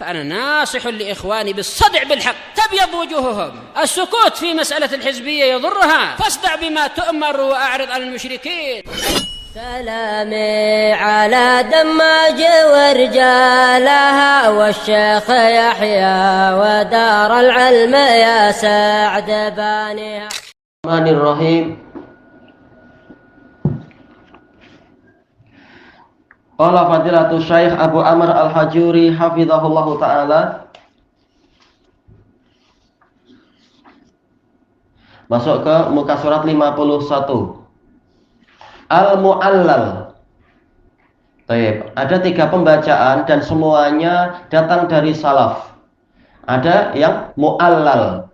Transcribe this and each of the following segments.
فأنا ناصح لإخواني بالصدع بالحق تبيض وجوههم. السكوت في مسألة الحزبية يضرها، فاصدع بما تؤمر وأعرض عن المشركين. سلامي على دماج ورجالها والشيخ يحيى ودار العلم يا سعد بانيها. الرحمن الرحيم. Qala fadilatul Syekh Abu Amr Al-Hajuri hafizahullahu taala. Masuk ke muka surat 51. Al-Mu'allal. Baik, ada 3 pembacaan dan semuanya datang dari salaf. Ada yang mu'allal,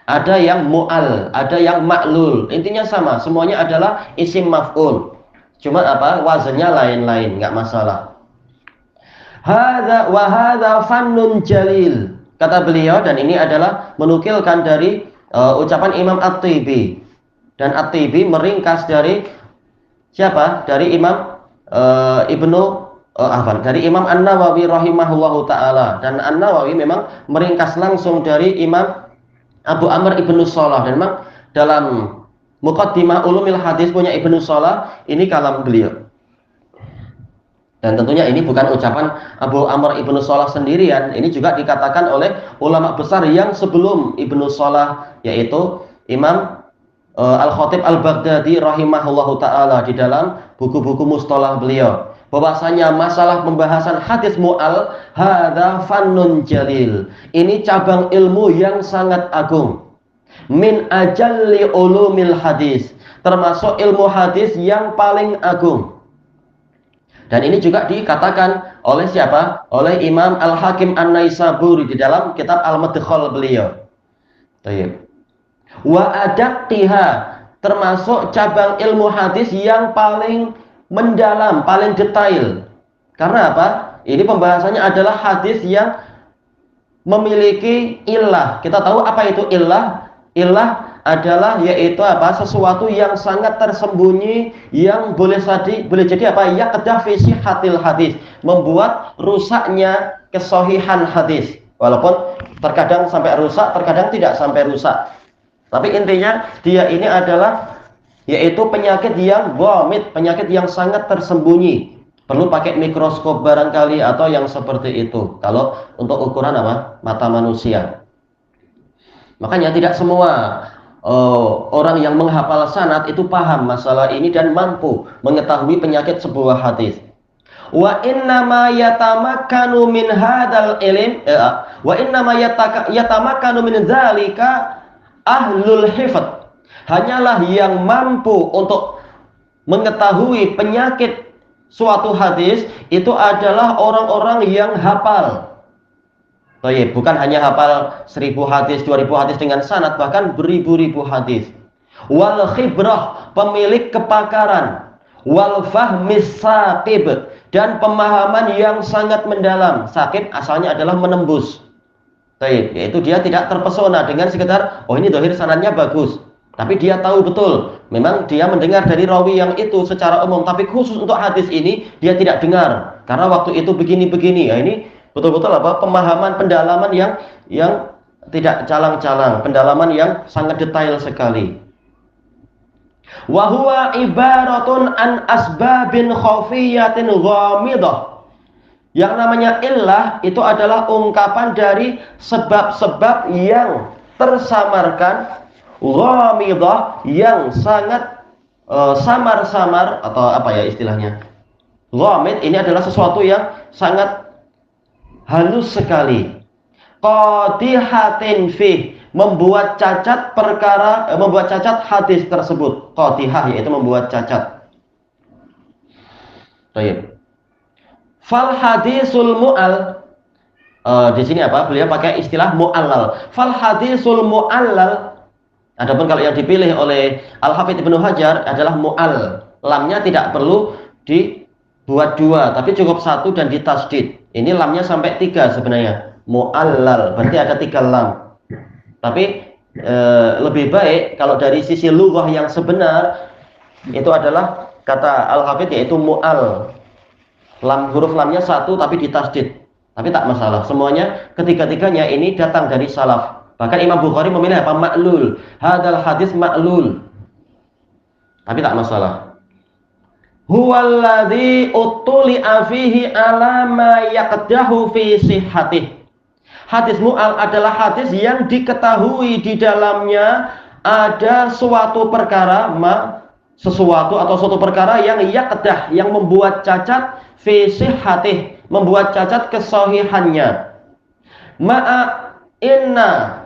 ada yang mu'al, ada yang ma'lul. Intinya sama, semuanya adalah isim maf'ul. Cuma apa? Wazannya lain-lain, nggak masalah. Hadza wa hadza fannun jalil. Kata beliau, dan ini adalah menukilkan dari ucapan Imam At-Tibi. Dan At-Tibi meringkas dari siapa? Dari Imam dari Imam An-Nawawi rahimahullahu taala. Dan An-Nawawi memang meringkas langsung dari Imam Abu Amr Ibnu Shalah. Dan memang dalam Muqaddimah Ulumil Hadis punya Ibnu Shalah, ini kalam beliau. Dan tentunya ini bukan ucapan Abu Amr Ibnu Shalah sendirian, ini juga dikatakan oleh ulama besar yang sebelum Ibnu Shalah, yaitu Imam Al-Khatib Al-Baghdadi rahimahullahu ta'ala di dalam buku-buku mustalah beliau, bahwasanya masalah pembahasan hadis mu'al hadza fannun jalil, ini cabang ilmu yang sangat agung. Min ajalli ulumil hadis, termasuk ilmu hadis yang paling agung. Dan ini juga dikatakan oleh siapa? Oleh Imam Al-Hakim An-Naisaburi di dalam kitab Al-Madkhal beliau. Baik. Wa adaqqiha, termasuk cabang ilmu hadis yang paling mendalam, paling detail. Karena apa? Ini pembahasannya adalah hadis yang memiliki illah. Kita tahu apa itu illah? Illah adalah yaitu apa? Sesuatu yang sangat tersembunyi yang boleh jadi apa? Yaqdah fi sihhatil hadis, membuat rusaknya kesohihan hadis. Walaupun terkadang sampai rusak, terkadang tidak sampai rusak. Tapi intinya dia ini adalah yaitu penyakit yang ghamid, penyakit yang sangat tersembunyi. Perlu pakai mikroskop barangkali atau yang seperti itu. Kalau untuk ukuran apa? Mata manusia. Makanya tidak semua orang yang menghafal sanad itu paham masalah ini dan mampu mengetahui penyakit sebuah hadis. Wa innama yatamakkanu min hadzal ilm wa innama yatamakkanu min dzalika ahlul hifdz. Hanyalah yang mampu untuk mengetahui penyakit suatu hadis itu adalah orang-orang yang hafal. Baik, bukan hanya hafal 1000 hadis, 2000 hadis dengan sanad, bahkan beribu-ribu hadis. Wal khibrah, pemilik kepakaran. Wal fahmis saqib, dan pemahaman yang sangat mendalam. Saqib asalnya adalah menembus. Baik, yaitu dia tidak terpesona dengan sekedar oh ini zahir sanadnya bagus. Tapi dia tahu betul, memang dia mendengar dari rawi yang itu secara umum, tapi khusus untuk hadis ini dia tidak dengar karena waktu itu begini-begini. Ya, ini betul-betul apa? Pemahaman, pendalaman yang tidak calang-calang, pendalaman yang sangat detail sekali. Wa huwa ibaratun an asbabin khafiyatin ghamidah. Yang namanya illah itu adalah ungkapan dari sebab-sebab yang tersamarkan, ghamidah, yang sangat samar-samar, atau apa ya istilahnya? Ghamid ini adalah sesuatu yang sangat halus sekali. Qadihatin fi, membuat cacat perkara, membuat cacat hadis tersebut. Qadihah yaitu membuat cacat. Baik. Fal hadisul mu'al, di sini apa? Beliau pakai istilah mu'allal. Fal hadisul mu'allal, adapun kalau yang dipilih oleh Al-Hafidz Ibnu Hajar adalah mu'al. Lamnya tidak perlu dibuat 2, tapi cukup 1 dan ditasdid. Ini lamnya sampai 3 sebenarnya. Mu'allal, berarti ada 3 lam. Tapi lebih baik kalau dari sisi lughah yang sebenar itu adalah kata Al-Hafidz yaitu mu'al. Huruf lamnya 1 tapi ditasdid. Tapi tak masalah, semuanya ketiga-tiganya ini datang dari salaf. Bahkan Imam Bukhari memilih apa? Ma'lul. Hadal hadis ma'lul. Tapi tak masalah. Huwallazi utuli'a fihi ala ma yaqdahu fi sihhatih. Hadis mu'al adalah hadis yang diketahui di dalamnya ada suatu perkara, sesuatu atau suatu perkara yang yaqdah, yang membuat cacat fi sihhatih, membuat cacat kesahihannya. Ma'a inna.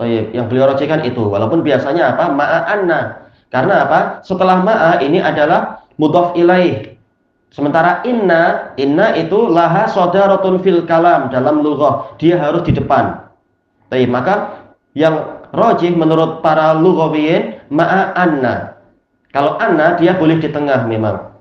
Yang beliau rojekan itu, walaupun biasanya apa? Ma'a anna. Karena apa? Setelah ma'a ini adalah mudhaf ilaih. Sementara inna itu laha sodaratun fil kalam, dalam lughah dia harus di depan. Maka yang rajih menurut para lughawiyin ma'a anna. Kalau anna dia boleh di tengah memang.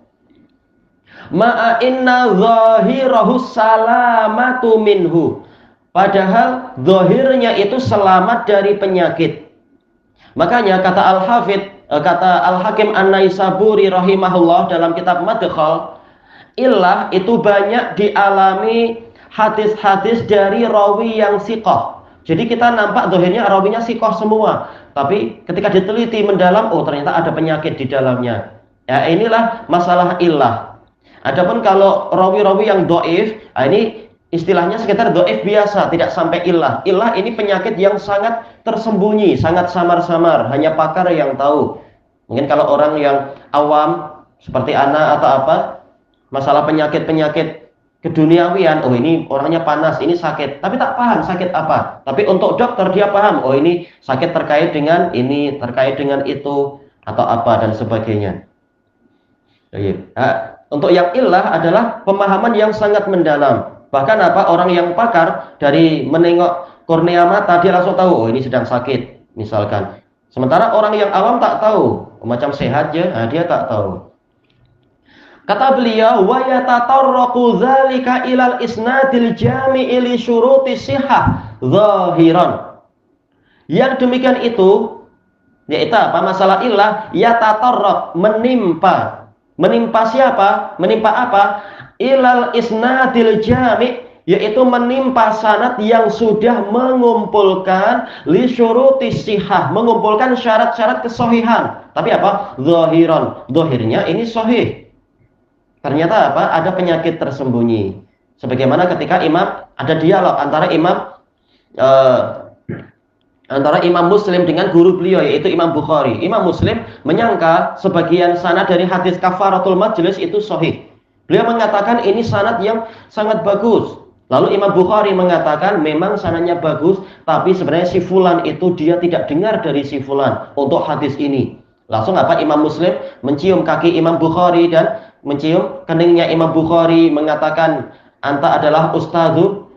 Ma'a inna zahirahu salamatu minhu. Padahal zahirnya itu selamat dari penyakit. Makanya kata Al-Hakim An-Naisaburi rahimahullah dalam kitab Madkhal, illah itu banyak dialami hadis-hadis dari rawi yang siqah. Jadi kita nampak zahirnya rawinya siqah semua, tapi ketika diteliti mendalam, oh ternyata ada penyakit di dalamnya. Ya inilah masalah illah. Adapun kalau rawi-rawi yang dhaif, ini istilahnya sekitar dhaif biasa, tidak sampai illah. Illah ini penyakit yang sangat tersembunyi, sangat samar-samar, hanya pakar yang tahu. Mungkin kalau orang yang awam seperti anak atau apa, masalah penyakit-penyakit keduniawian, oh ini orangnya panas, ini sakit, tapi tak paham sakit apa. Tapi untuk dokter dia paham, oh ini sakit terkait dengan ini, terkait dengan itu atau apa dan sebagainya. Nah, untuk yang illah adalah pemahaman yang sangat mendalam. Bahkan apa, orang yang pakar dari menengok kornea mata dia langsung tahu, oh ini sedang sakit misalkan. Sementara orang yang awam tak tahu, macam sehat ya, nah, dia tak tahu. Kata beliau, wa yatatarraqu dzalika ilal isnadil jami'i li syuruti shihah zahiran. Yang demikian itu yaitu apa? Masalah illah yatatarraq, menimpa. Menimpa siapa? Menimpa apa? Ilal isnadil jami', yaitu menimpa sanad yang sudah mengumpulkan li syuruti shihah, mengumpulkan syarat-syarat kesahihan. Tapi apa? Zahiran. Zahirnya ini sahih. Ternyata apa? Ada penyakit tersembunyi. Sebagaimana ketika ada dialog antara Imam Muslim dengan guru beliau yaitu Imam Bukhari. Imam Muslim menyangka sebagian sanad dari hadis kafaratul majlis itu sahih. Beliau mengatakan ini sanad yang sangat bagus. Lalu Imam Bukhari mengatakan memang sanadnya bagus, tapi sebenarnya si fulan itu dia tidak dengar dari si fulan untuk hadis ini. Langsung apa? Imam Muslim mencium kaki Imam Bukhari dan mencium keningnya Imam Bukhari, mengatakan anta adalah ustadzul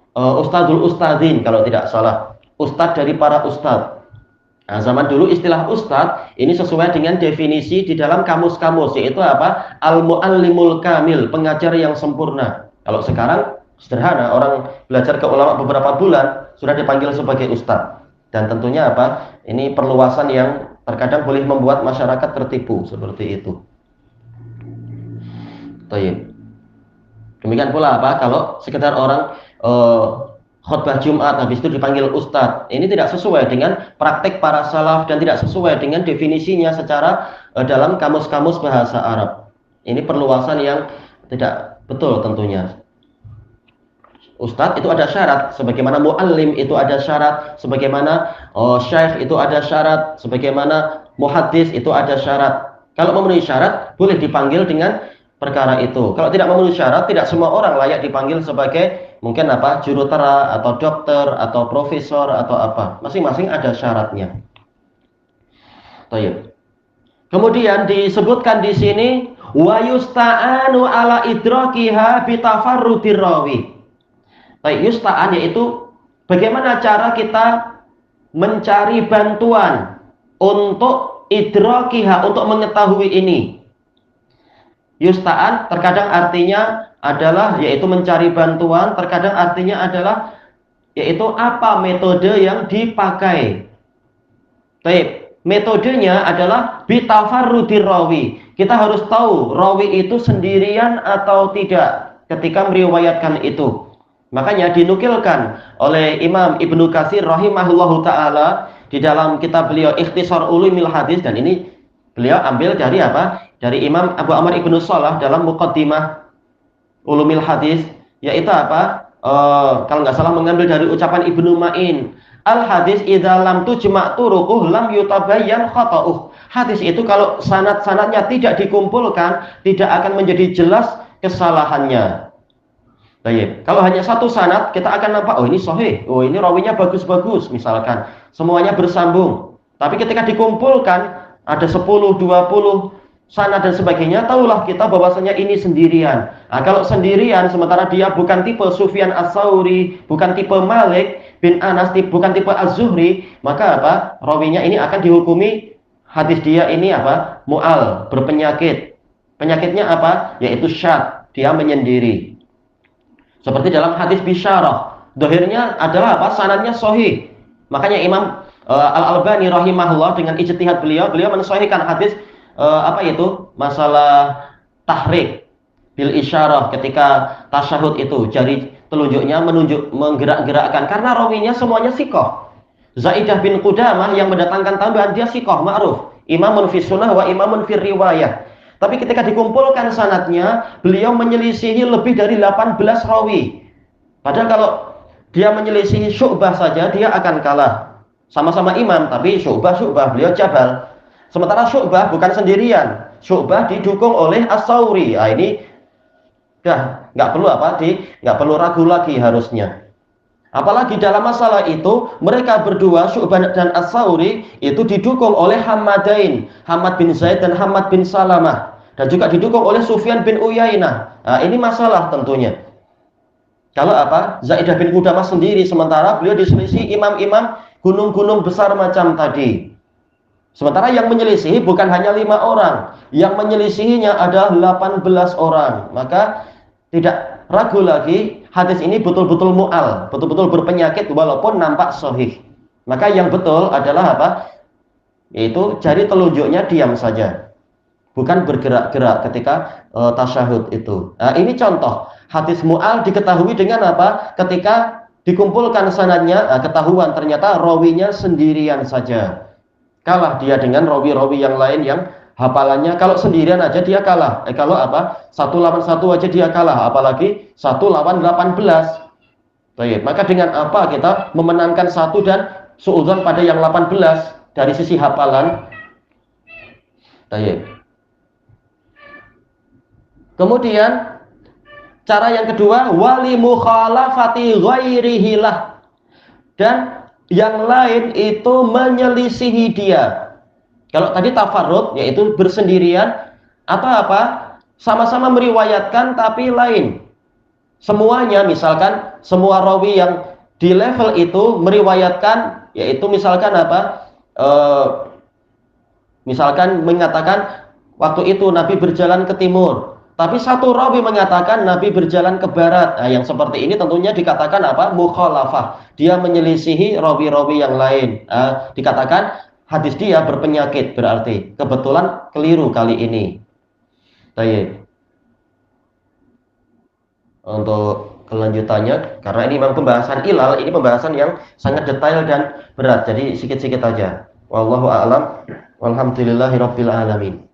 ustadzin kalau tidak salah. Ustadz dari para ustadz. Nah, zaman dulu istilah ustadz ini sesuai dengan definisi di dalam kamus-kamus, yaitu apa? Al-muallimul kamil, pengajar yang sempurna. Kalau sekarang sederhana, orang belajar ke ulama beberapa bulan sudah dipanggil sebagai ustadz. Dan tentunya apa? Ini perluasan yang terkadang boleh membuat masyarakat tertipu seperti itu. Demikian pula apa? Kalau sekedar orang khutbah Jumat habis itu dipanggil ustadz, ini tidak sesuai dengan praktek para salaf dan tidak sesuai dengan definisinya secara dalam kamus-kamus bahasa Arab. Ini perluasan yang tidak betul tentunya. Ustadz itu ada syarat, sebagaimana muallim itu ada syarat, sebagaimana syekh itu ada syarat, sebagaimana muhaddis itu ada syarat. Kalau memenuhi syarat boleh dipanggil dengan perkara itu. Kalau tidak memenuhi syarat, tidak semua orang layak dipanggil sebagai mungkin apa? Jurutera atau dokter atau profesor atau apa. Masing-masing ada syaratnya. Kemudian disebutkan di sini wa yusta'anu ala idrakiha bi tafarrudir rawi. Yusta'an yaitu bagaimana cara kita mencari bantuan untuk idrakiha, untuk mengetahui ini. Yusta'an terkadang artinya adalah yaitu mencari bantuan, terkadang artinya adalah yaitu apa metode yang dipakai. Metodenya adalah bitafarrudir rawi. Kita harus tahu rawi itu sendirian atau tidak ketika meriwayatkan itu. Makanya dinukilkan oleh Imam Ibnu Katsir rahimahullahu taala di dalam kitab beliau Ikhtisar Ulumil Hadis, dan ini beliau ambil dari apa? Dari Imam Abu Amr Ibnu Shalah dalam Muqaddimah Ulumil Hadis, yaitu apa? Kalau nggak salah mengambil dari ucapan Ibnu Ma'in, al hadis idza lam tujma' turuquh lam yutabayyan khata'uh. Hadis itu kalau sanad-sanadnya tidak dikumpulkan, tidak akan menjadi jelas kesalahannya. Baik, kalau hanya satu sanad, kita akan nampak, oh ini sahih, oh ini rawinya bagus-bagus, misalkan semuanya bersambung. Tapi ketika dikumpulkan ada 10, 20 sanad dan sebagainya, tahulah kita bahwasanya ini sendirian. Nah, kalau sendirian sementara dia bukan tipe Sufyan Ats-Tsauri, bukan tipe Malik bin Anas, bukan tipe Az-Zuhri, maka apa? Rawinya ini akan dihukumi hadis dia ini apa? Mu'al, berpenyakit. Penyakitnya apa? Yaitu syadz, dia menyendiri. Seperti dalam hadis bisyarah, dohirnya adalah apa? Sanadnya sahih. Makanya Imam Al-Albani rahimahullah dengan ijtihad beliau mensahihkan hadis apa itu? Masalah tahrik bil isyarah, ketika tasyahud itu jari telunjuknya menggerak-gerakkan, karena rawinya semuanya sikoh. Zaidah bin Qudamah yang mendatangkan tambahan, dia sikoh ma'ruf, imamun fi sunnah wa imamun fi riwayah. Tapi ketika dikumpulkan sanadnya, beliau menyelisihi lebih dari 18 rawi. Padahal kalau dia menyelisihi Syu'bah saja, dia akan kalah. Sama-sama imam, tapi Syu'bah beliau jabal. Sementara Syu'bah bukan sendirian, Syu'bah didukung oleh Ats-Tsauri. Nah, ini nggak perlu ragu lagi harusnya. Apalagi dalam masalah itu, mereka berdua, Syu'bah dan Ats-Tsauri, itu didukung oleh Hamadain, Hamad bin Zaid dan Hamad bin Salamah, dan juga didukung oleh Sufyan bin Uyainah. Nah, ini masalah tentunya. Kalau apa? Zaidah bin Qudamah sendiri, sementara beliau diselisih imam-imam gunung-gunung besar macam tadi. Sementara yang menyelisihi bukan hanya 5 orang, yang menyelisihinya adalah 18 orang. Maka tidak ragu lagi, hadis ini betul-betul mu'al, betul-betul berpenyakit walaupun nampak sahih. Maka yang betul adalah apa? Yaitu jari telunjuknya diam saja, bukan bergerak-gerak ketika tasyahud itu. Nah, ini contoh hadis mu'al diketahui dengan apa? Ketika dikumpulkan sanadnya, ketahuan ternyata rawinya sendirian saja. Kalah dia dengan rawi-rawi yang lain yang hafalannya, kalau sendirian aja dia kalah. Kalau apa? 1 lawan 1 aja dia kalah, apalagi 1 lawan 18. Baik, maka dengan apa kita memenangkan 1 dan suudzon pada yang 18 dari sisi hafalan? Baik. Kemudian cara yang kedua, wali mukhalafati ghairihilah, dan yang lain itu menyelisihi dia. Kalau tadi tafarrud, yaitu bersendirian, atau apa? Sama-sama meriwayatkan tapi lain. Semuanya, misalkan semua rawi yang di level itu meriwayatkan, yaitu misalkan apa? Misalkan mengatakan waktu itu Nabi berjalan ke timur, tapi satu rawi mengatakan Nabi berjalan ke barat. Nah, yang seperti ini tentunya dikatakan apa? Mukhalafah. Dia menyelisihi rawi-rawi yang lain. Nah, dikatakan hadis dia berpenyakit, berarti kebetulan keliru kali ini. Baik. Untuk kelanjutannya, karena ini memang pembahasan ilal, ini pembahasan yang sangat detail dan berat. Jadi sikit-sikit aja. Wallahu a'lam. Walhamdulillahirabbil alamin.